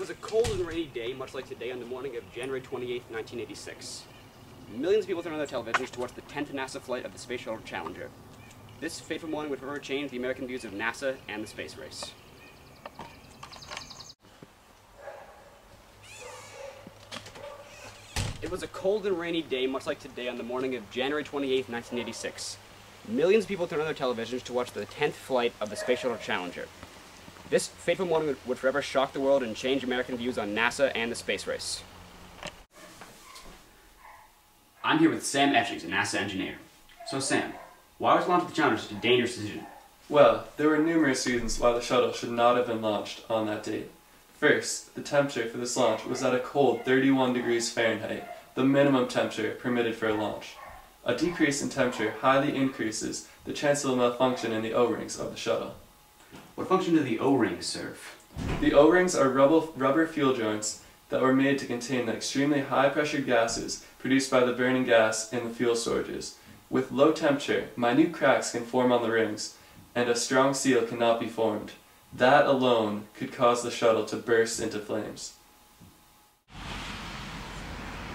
was a cold and rainy day, much like today, on the morning of January 28, 1986. Millions of people turned on their televisions to watch the 10th NASA flight of the Space Shuttle Challenger. This fateful morning would forever change the American views of NASA and the space race. It was a cold and rainy day, much like today, on the morning of January 28, 1986. Millions of people turned on their televisions to watch the 10th flight of the Space Shuttle Challenger. This fateful morning would forever shock the world and change American views on NASA and the space race. I'm here with Sam Etchings, a NASA engineer. So Sam, why was launch of the Challenger such a dangerous decision? Well, there were numerous reasons why the shuttle should not have been launched on that date. First, the temperature for this launch was at a cold 31 degrees Fahrenheit, the minimum temperature permitted for a launch. A decrease in temperature highly increases the chance of a malfunction in the O-rings of the shuttle. What function do the O-rings serve? The O-rings are rubber fuel joints that were made to contain the extremely high-pressure gases produced by the burning gas in the fuel storages. With low temperature, minute cracks can form on the rings, and a strong seal cannot be formed. That alone could cause the shuttle to burst into flames.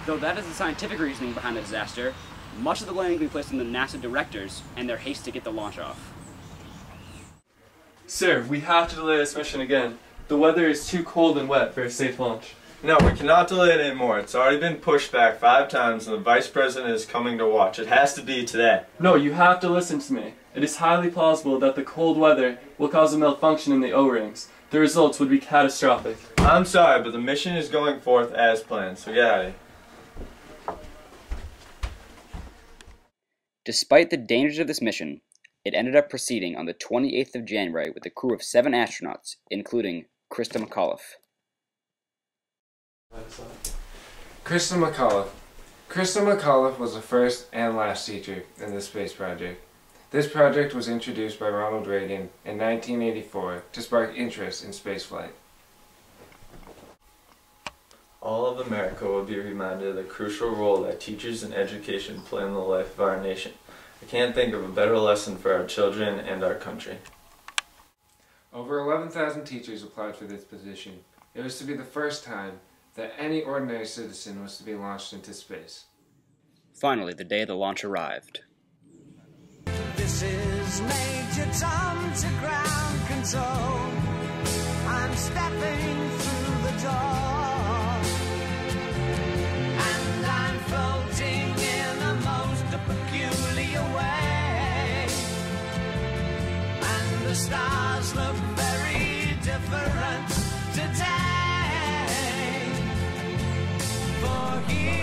Though that is the scientific reasoning behind the disaster, much of the blame can be placed on the NASA directors and their haste to get the launch off. Sir, we have to delay this mission again. The weather is too cold and wet for a safe launch. No, we cannot delay it anymore. It's already been pushed back 5 times and the Vice President is coming to watch. It has to be today. No, you have to listen to me. It is highly plausible that the cold weather will cause a malfunction in the O-rings. The results would be catastrophic. I'm sorry, but the mission is going forth as planned, so get out of here. Despite the dangers of this mission, it ended up proceeding on the 28th of January with a crew of 7 astronauts, including Christa McAuliffe. Christa McAuliffe. Christa McAuliffe was the first and last teacher in the space project. This project was introduced by Ronald Reagan in 1984 to spark interest in spaceflight. All of America will be reminded of the crucial role that teachers and education play in the life of our nation. I can't think of a better lesson for our children and our country. Over 11,000 teachers applied for this position. It was to be the first time that any ordinary citizen was to be launched into space. Finally, the day of the launch arrived. This is Major Tom to ground control. I'm stepping through the door, and I'm floating in a most peculiar way, and the stars look very different today. For here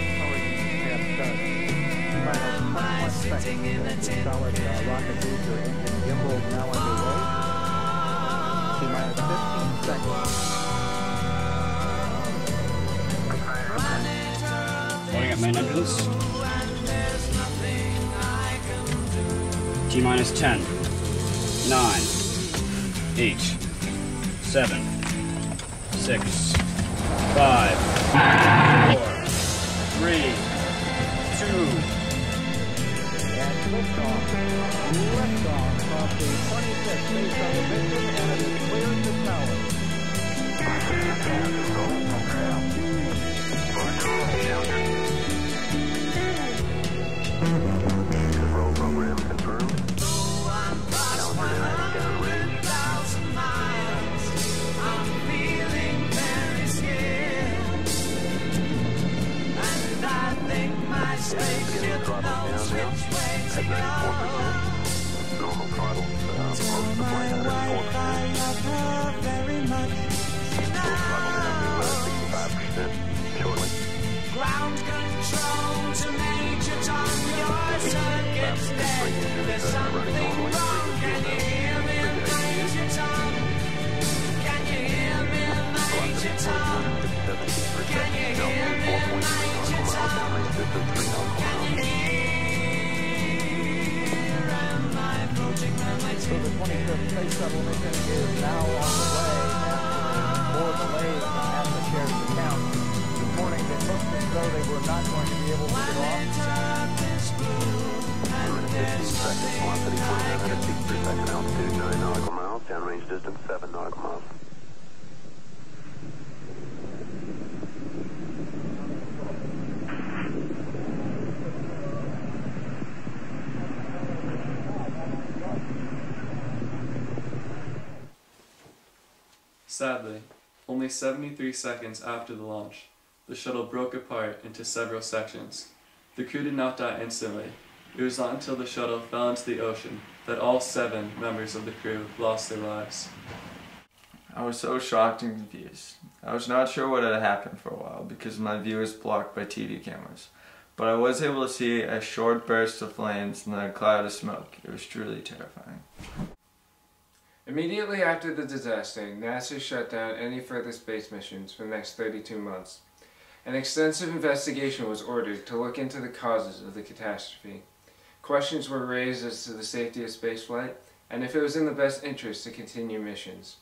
am I sitting in a tin can. Rocket booster engine gimbal now underway. T-minus 15 seconds. Loading up main engines. T-minus 10, 9, 8, 7, 6, 5, 4, 3, 2, Liftoff. Liftoff across the 25th space shuttle mission, and it is cleared to tower. Control program confirmed. Though I'm past 100,000 miles, I'm feeling very scared, and I think my spaceship knows which way to go. Normal throttle. Most of the plane at 4%. I love her very much. Full throttle down to 65% shortly. Ground control to Major Tom, your circuit's dead. There's something wrong. Can you hear me, Major Tom? Can you hear me, Major Tom? Can you hear me, Major Tom? Can you hear? Am I approaching my So the 25th space shuttle mission is now on the way after more delays than NASA shared the count. This morning it looked as though they were not going to be able to get off. 15 seconds. Velocity 2900 feet per second. Altitude 9 nautical miles. Downrange distance 7 nautical miles. Sadly, only 73 seconds after the launch, the shuttle broke apart into several sections. The crew did not die instantly. It was not until the shuttle fell into the ocean that all 7 members of the crew lost their lives. I was so shocked and confused. I was not sure what had happened for a while because my view was blocked by TV cameras. But I was able to see a short burst of flames and then a cloud of smoke. It was truly terrifying. Immediately after the disaster, NASA shut down any further space missions for the next 32 months. An extensive investigation was ordered to look into the causes of the catastrophe. Questions were raised as to the safety of spaceflight and if it was in the best interest to continue missions.